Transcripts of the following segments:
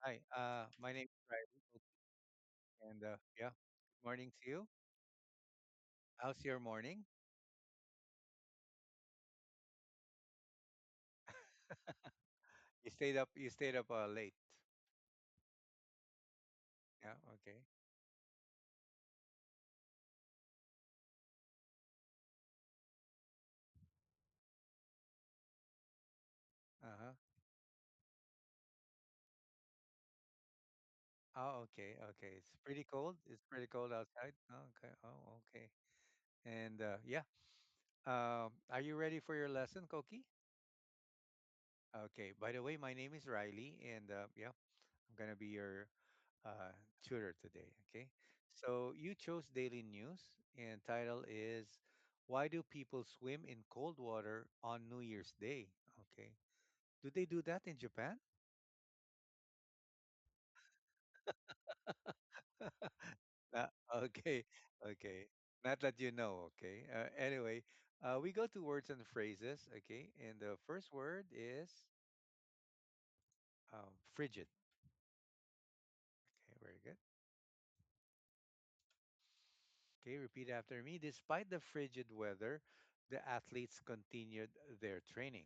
Hi, my name is Riley, and yeah, good morning to you. How's your morning? You stayed up late. Yeah, okay. Uh-huh. Oh, okay, okay. It's pretty cold. It's pretty cold outside. Oh, okay. Oh, okay. And yeah. Are you ready for your lesson, Koki? Okay. By the way, my name is Riley, and yeah, I'm gonna be your uh, tutor today. Okay. So you chose daily news, and title is "Why Do People Swim in Cold Water on New Year's Day?" Okay. Do they do that in Japan? Okay. Okay. Not that you know. Okay. Anyway, we go to words and phrases. Okay. And the first word is frigid. Okay. Very good. Okay. Repeat after me. Despite the frigid weather, the athletes continued their training.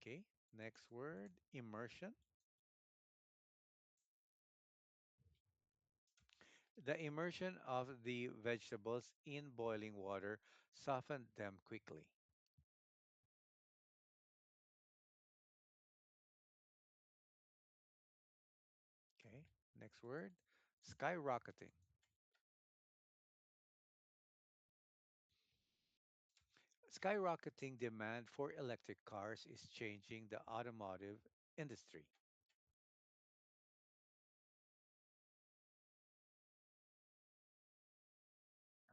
Okay. Next word, immersion. The immersion of the vegetables in boiling water softened them quickly. Okay. Next word, skyrocketing. Skyrocketing demand for electric cars is changing the automotive industry.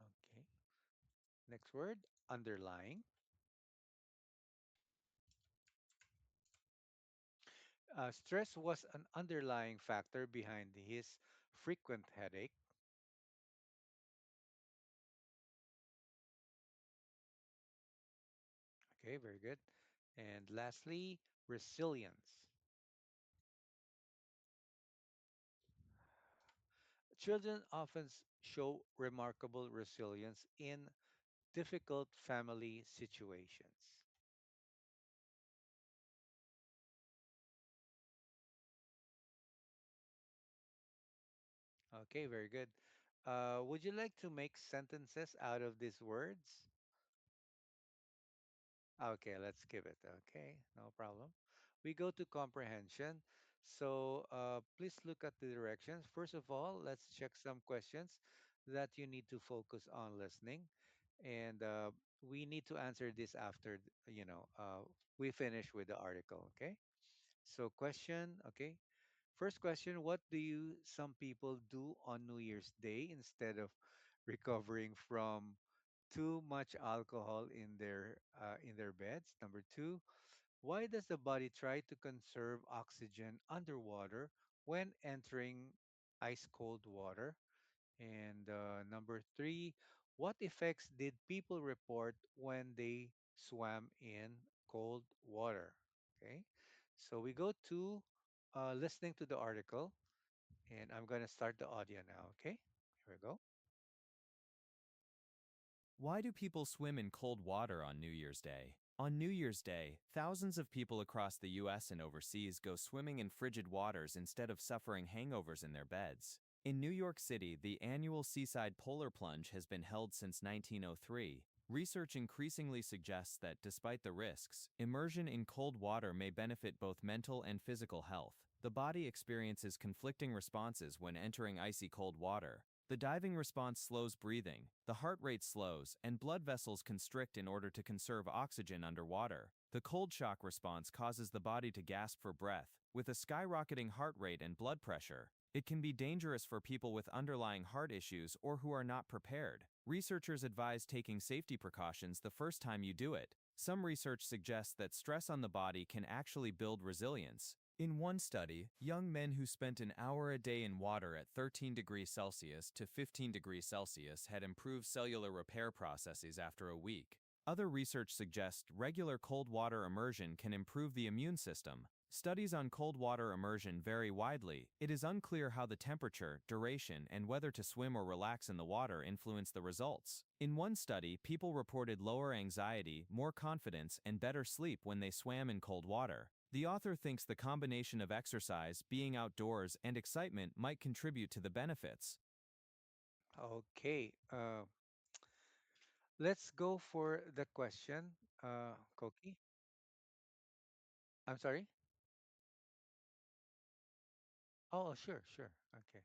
Okay. Next word, underlying. Stress was an underlying factor behind his frequent headache. Okay, very good. And lastly, resilience. Children often show remarkable resilience in difficult family situations. Okay, very good. Would you like to make sentences out of these words? Okay, let's skip it. Okay, no problem. We go to comprehension. So please look at the directions. First of all, let's check some questions that you need to focus on listening. And we need to answer this after, we finish with the article. Okay. So question, okay. First question, what do you some people do on New Year's Day instead of recovering from too much alcohol in their beds? Number 2, why does the body try to conserve oxygen underwater when entering ice cold water? And number 3, what effects did people report when they swam in cold water? Okay, so we go to listening to the article, and I'm going to start the audio now. Okay, here we go. Why do people swim in cold water on New Year's Day? On New Year's Day, thousands of people across the US and overseas go swimming in frigid waters instead of suffering hangovers in their beds. In New York City, the annual seaside polar plunge has been held since 1903. Research increasingly suggests that despite the risks, immersion in cold water may benefit both mental and physical health. The body experiences conflicting responses when entering icy cold water. The diving response slows breathing, the heart rate slows, and blood vessels constrict in order to conserve oxygen underwater. The cold shock response causes the body to gasp for breath, with a skyrocketing heart rate and blood pressure. It can be dangerous for people with underlying heart issues or who are not prepared. Researchers advise taking safety precautions the first time you do it. Some research suggests that stress on the body can actually build resilience. In one study, young men who spent an hour a day in water at 13 degrees Celsius to 15 degrees Celsius had improved cellular repair processes after a week. Other research suggests regular cold water immersion can improve the immune system. Studies on cold water immersion vary widely. It is unclear how the temperature, duration, and whether to swim or relax in the water influence the results. In one study, people reported lower anxiety, more confidence, and better sleep when they swam in cold water. The author thinks the combination of exercise, being outdoors, and excitement might contribute to the benefits. Okay. Let's go for the question, Koki. I'm sorry. Oh, sure, sure. Okay.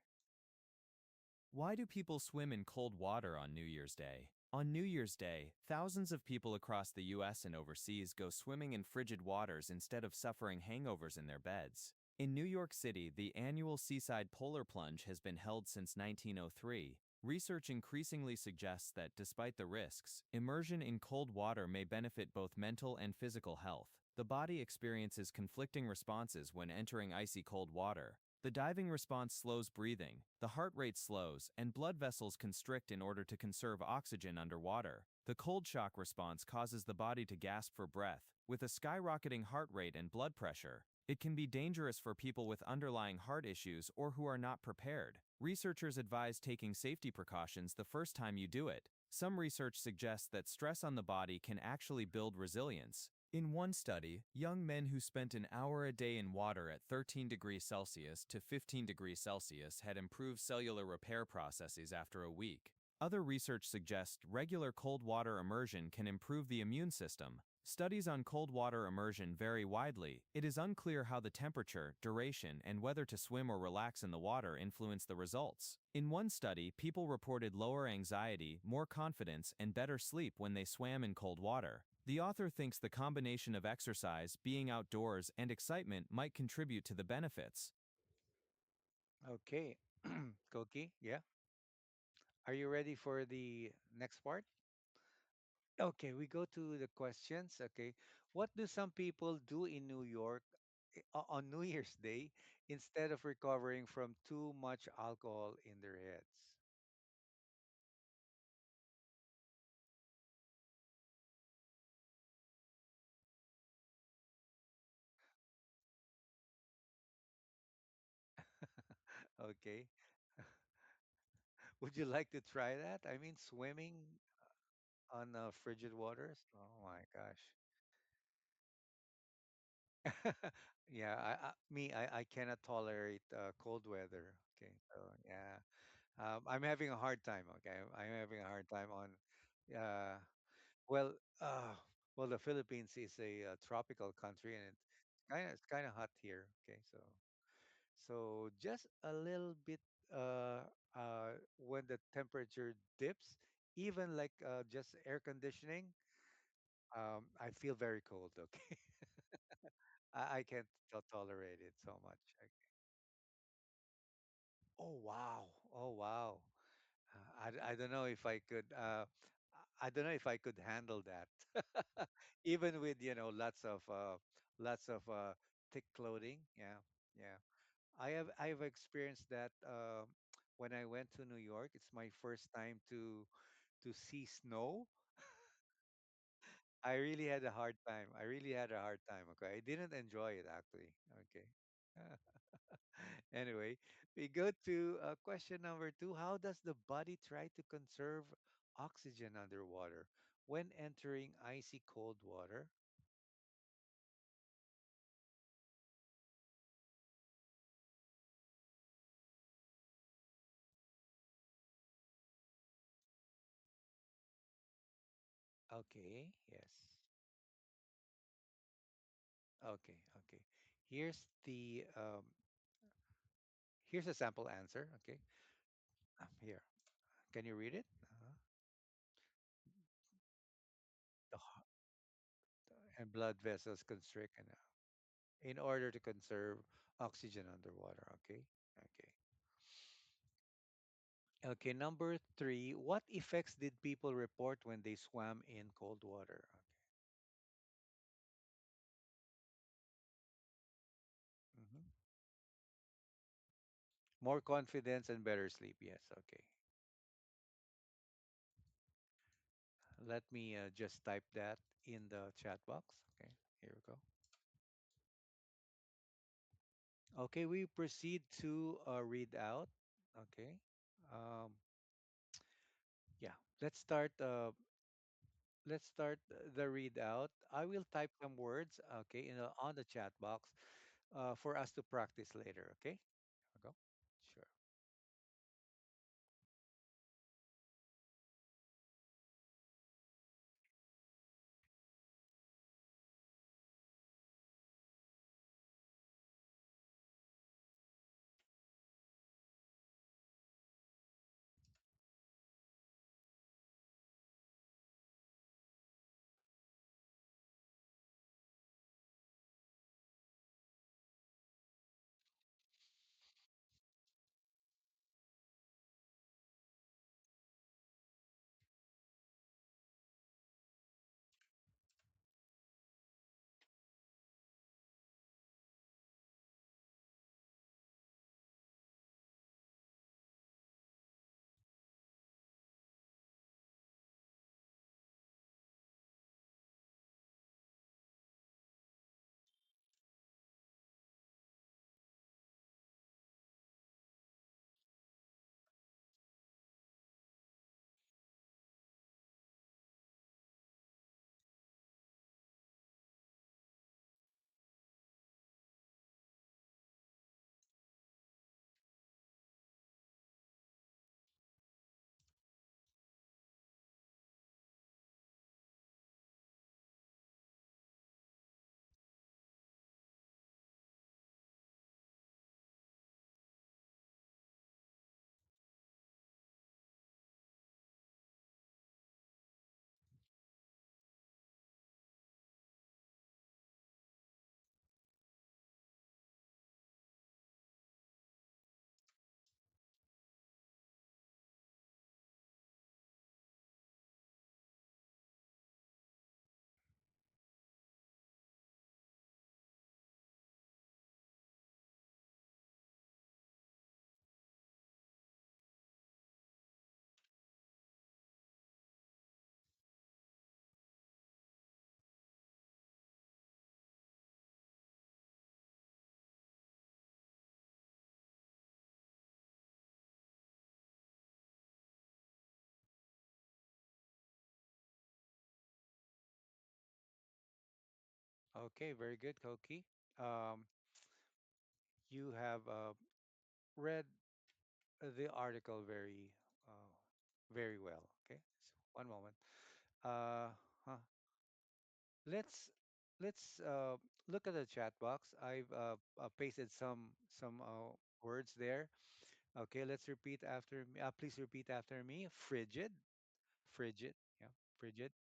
Why do people swim in cold water on New Year's Day? On New Year's Day, thousands of people across the US and overseas go swimming in frigid waters instead of suffering hangovers in their beds. In New York City, the annual seaside polar plunge has been held since 1903. Research increasingly suggests that, despite the risks, immersion in cold water may benefit both mental and physical health. The body experiences conflicting responses when entering icy cold water. The diving response slows breathing, the heart rate slows, and blood vessels constrict in order to conserve oxygen underwater. The cold shock response causes the body to gasp for breath, with a skyrocketing heart rate and blood pressure. It can be dangerous for people with underlying heart issues or who are not prepared. Researchers advise taking safety precautions the first time you do it. Some research suggests that stress on the body can actually build resilience. In one study, young men who spent an hour a day in water at 13 degrees Celsius to 15 degrees Celsius had improved cellular repair processes after a week. Other research suggests regular cold water immersion can improve the immune system. Studies on cold water immersion vary widely. It is unclear how the temperature, duration, and whether to swim or relax in the water influence the results. In one study, people reported lower anxiety, more confidence, and better sleep when they swam in cold water. The author thinks the combination of exercise, being outdoors, and excitement might contribute to the benefits. Okay. Koki, yeah. Are you ready for the next part? Okay, we go to the questions. Okay. What do some people do in New York on New Year's Day instead of recovering from too much alcohol in their heads? Okay. Would you like to try that? I mean, swimming on frigid waters? Oh my gosh. Yeah, I cannot tolerate cold weather. Okay, so yeah, I'm having a hard time. Okay, I'm having a hard time on. Uh, well, uh, well, the Philippines is a tropical country, and it's kind of hot here. Okay, so just a little bit when the temperature dips, even like just air conditioning, I feel very cold. Okay, I can't tolerate it so much. Oh wow! Oh wow! I don't know if I could. I don't know if I could handle that. Even with lots of thick clothing. Yeah, yeah. I have experienced that when I went to New York. It's my first time to see snow. I really had a hard time. I really had a hard time. Okay, I didn't enjoy it actually. Okay. Anyway, we go to question number two. How does the body try to conserve oxygen underwater when entering icy cold water? Okay, yes. Okay, okay. Here's the here's a sample answer. Okay, here. Can you read it? The heart and blood vessels constrict in order to conserve oxygen underwater. Okay, okay. Okay, number three. What effects did people report when they swam in cold water? Okay. More confidence and better sleep. Yes. Okay. Let me just type that in the chat box. Okay, here we go. Okay, we proceed to read out. Okay. Um, yeah, let's start the readout. I will type some words, okay, on the chat box for us to practice later. Okay, here we go. Sure. Okay, very good, Koki. Um, you have read the article very well. Okay, so one moment. Uh, huh. Let's let's look at the chat box. I've pasted some words there. Okay, let's repeat after me. Please repeat after me. Frigid, frigid, yeah, frigid.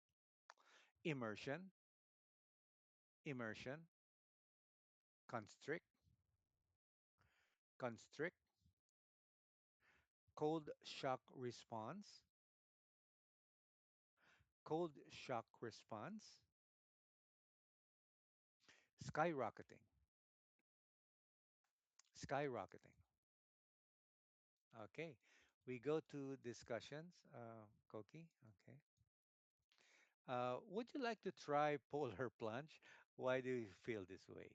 Immersion, immersion. Constrict, constrict. Cold shock response, cold shock response. Skyrocketing, skyrocketing. Okay, we go to discussions. Koki, okay. Would you like to try polar plunge? Why do you feel this way?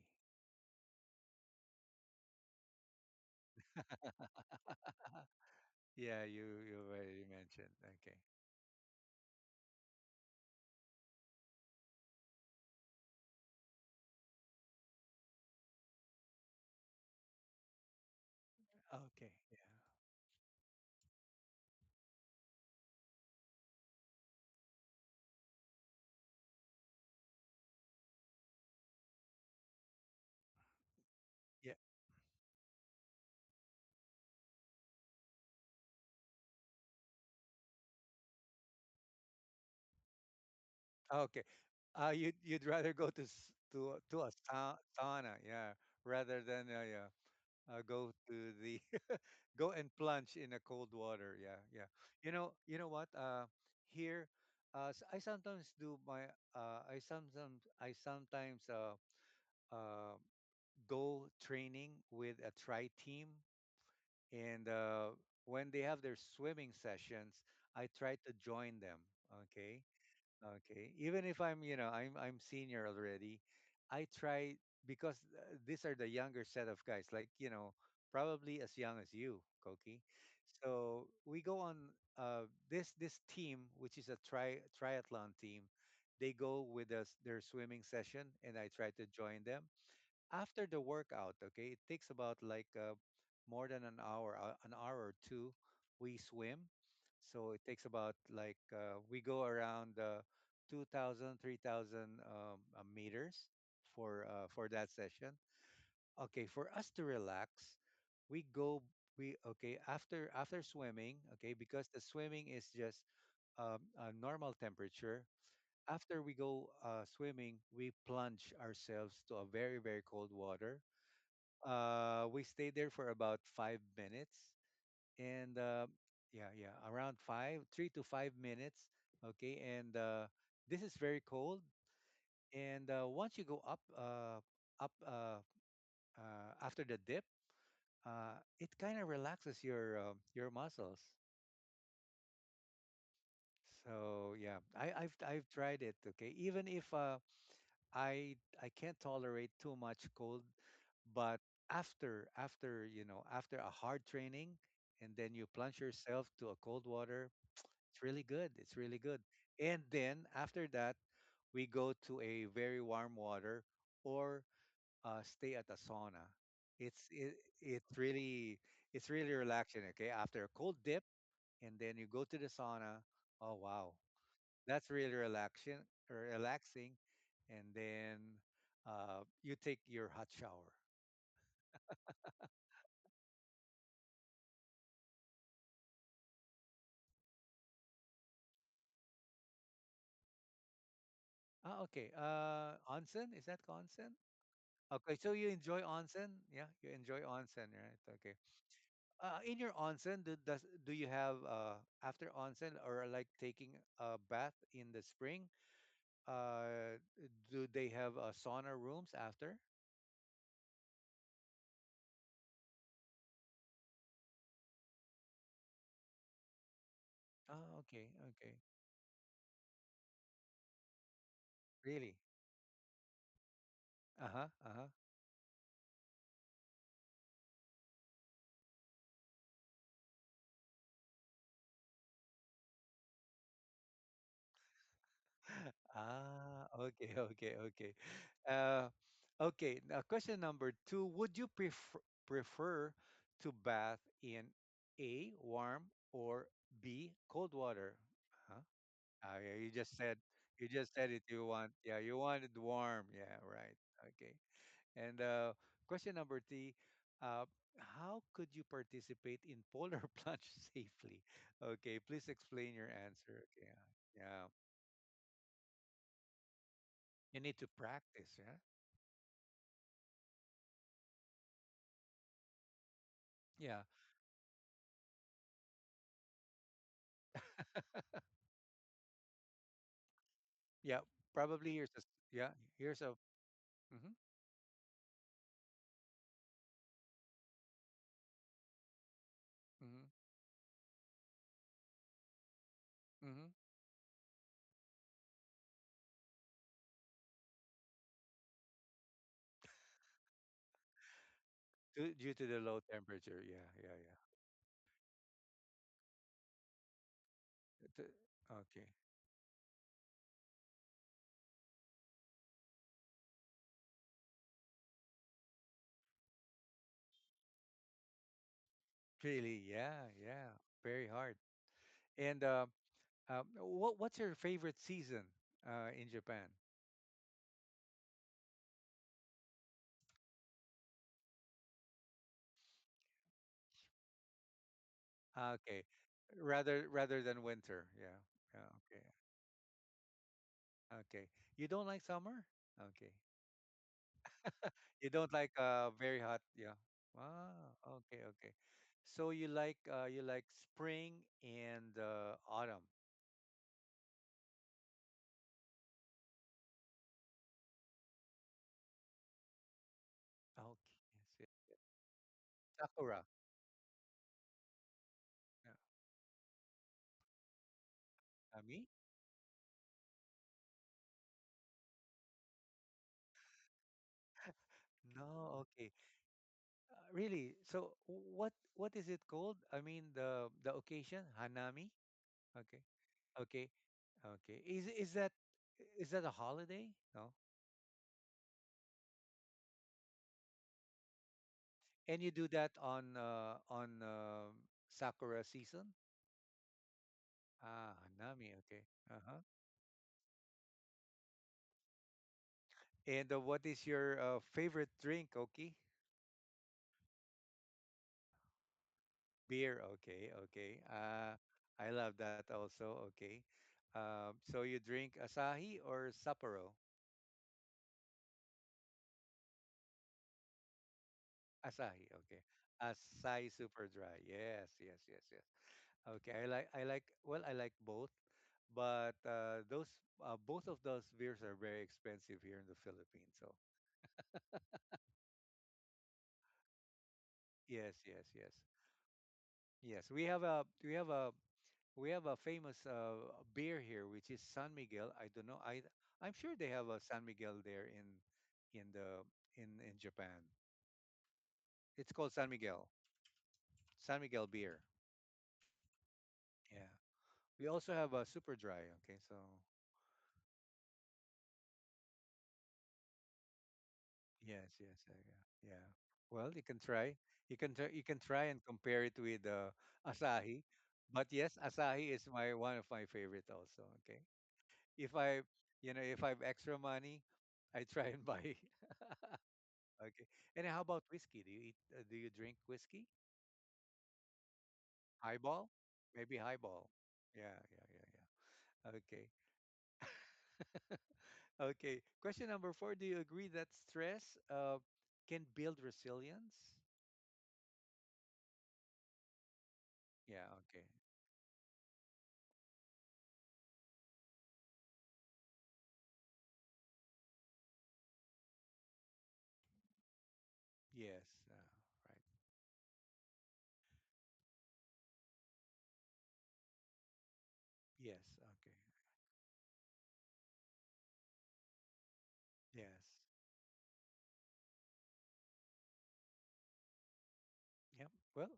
Yeah, you already mentioned. Okay. Okay. Yeah. Yeah. Okay. You'd rather go to a sauna, yeah, rather than yeah, go to the go and plunge in a cold water. Yeah, yeah. You know what? Here, I sometimes do my. I sometimes uh, go training with a tri team, and when they have their swimming sessions, I try to join them. Okay, Okay. Even if I'm senior already, I try because these are the younger set of guys, like, probably as young as you, Koki. So we go on this team, which is a triathlon team. They go with us their swimming session, and I try to join them after the workout. Okay, it takes about like more than an hour or two. We swim, so it takes about like we go around 2,000 meters for that session. Okay, for us to relax, we go we okay after swimming. Okay, because the swimming is just a normal temperature. After we go swimming, we plunge ourselves to a very, very cold water. We stayed there for about 5 minutes, and yeah, around 3 to 5 minutes. Okay, and this is very cold. And once you go up after the dip, it kind of relaxes your muscles. So yeah, I've tried it. Okay, even if I can't tolerate too much cold, but after a hard training, and then you plunge yourself to a cold water, it's really good. It's really good. And then after that, we go to a very warm water, or stay at a sauna. It's really relaxing. Okay, after a cold dip, and then you go to the sauna. Oh wow, that's really relaxing. And then you take your hot shower. Okay. Onsen, is that onsen? Okay, so you enjoy onsen? Yeah, you enjoy onsen, right? Okay. In your onsen, do you have after onsen, or like taking a bath in the spring? Uh, do they have sauna rooms after? Oh, okay, okay. Really? Uh huh. Uh huh. Okay, okay, okay. Uh, okay, now question number two. Would you prefer to bath in A, warm, or B, cold water? Huh? Yeah, you just said it. You wanted warm. Yeah, right. Okay. And question number three. Uh, how could you participate in polar plunge safely? Okay, please explain your answer. Okay. Yeah. You need to practice, yeah? Yeah. Yeah. Probably here's a mhm, mhm, mhm. Due to the low temperature. Yeah, yeah, yeah. Okay. Really, yeah, yeah. Very hard. And what's your favorite season in Japan? Okay. Rather than winter. Yeah. Yeah, okay. Okay. You don't like summer? Okay. You don't like very hot, yeah. Ah, okay, okay. So you like spring and autumn. Okay, yes, yes, yes. Sakura. Yeah. Me? okay. Really? So what is it called? I mean the occasion, Hanami? Okay. Okay. Okay. Is that a holiday? No. And you do that on Sakura season? Ah, Hanami. Okay. Uh-huh. And what is your favorite drink, Oki? Beer. Okay. Okay. I love that also. Okay. So you drink Asahi or Sapporo? Asahi. Okay. Asahi super dry. Yes. Yes. Yes. Yes. Okay. I like both, but those both of those beers are very expensive here in the Philippines. So yes. Yes. Yes. Yes. We have a famous beer here, which is San Miguel. I don't know. I'm sure they have a San Miguel there in the in Japan. It's called San Miguel. San Miguel beer. Yeah. We also have a super dry. Okay, so yes, yes, yeah, yeah. Well, you can try. You can try and compare it with Asahi. But yes, Asahi is my one of my favorite also. Okay. If I if I have extra money, I try and buy. Okay. And how about whiskey? Do you drink whiskey? Highball? Maybe highball. Yeah, yeah, yeah, yeah. Okay. Okay. Question number 4. Do you agree that stress can build resilience? Yeah, okay. Yes. Right. Yes. Okay. Yes. Yep. Well,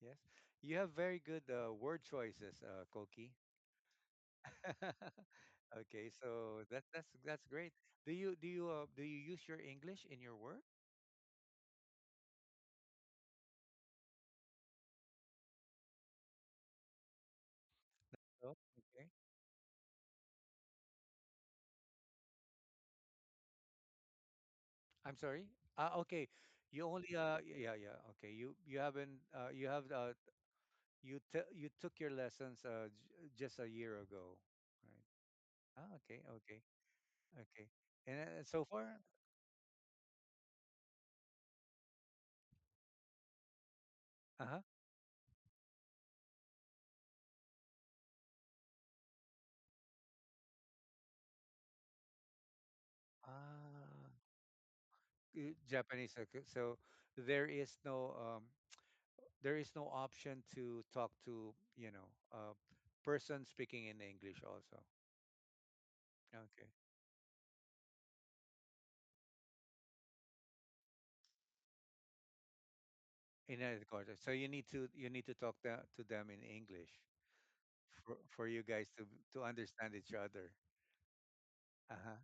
yes. You have very good word choices, Koki. Okay, so that's great. Do you use your English in your work? Oh, okay. I'm sorry. Okay. You only yeah, yeah. Okay. You haven't you took your lessons just a year ago, right? Ah, okay. Okay. Okay. And so far, uh-huh. Ah, Japanese. Okay. So there is no there is no option to talk to, person speaking in English also. Okay. In another culture. So you need to talk to them in English for you guys to understand each other. Uh-huh.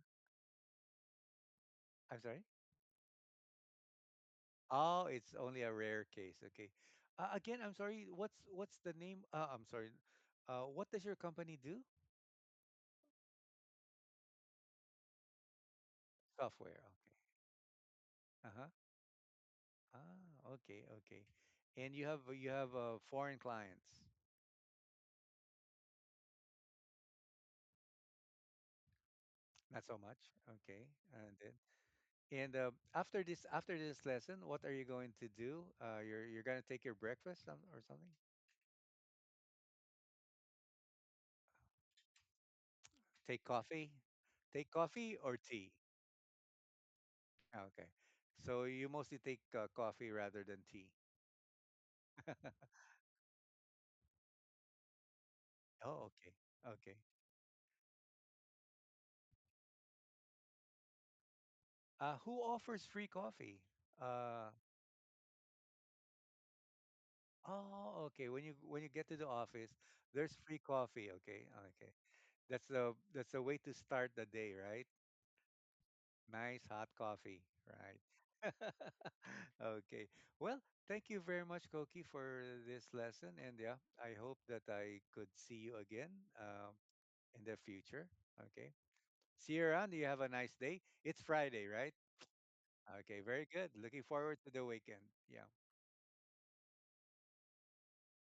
I'm sorry. Oh, it's only a rare case. Okay. Again, I'm sorry. What's the name? I'm sorry. What does your company do? Software. Okay. Uh-huh. Ah, okay, okay. And you have foreign clients. Not so much. Okay. And after this lesson, what are you going to do? You're going to take your breakfast or something? Take coffee? Take coffee or tea? Ah, okay. So you mostly take coffee rather than tea. Oh, okay. Okay. Who offers free coffee? Uh, oh, okay. When you get to the office, there's free coffee. Okay, okay. That's the way to start the day, right? Nice hot coffee, right? Okay. Well, thank you very much, Koki, for this lesson. And yeah, I hope that I could see you again in the future. Okay. See you around. You have a nice day. It's Friday, right? Okay. Very good. Looking forward to the weekend. Yeah.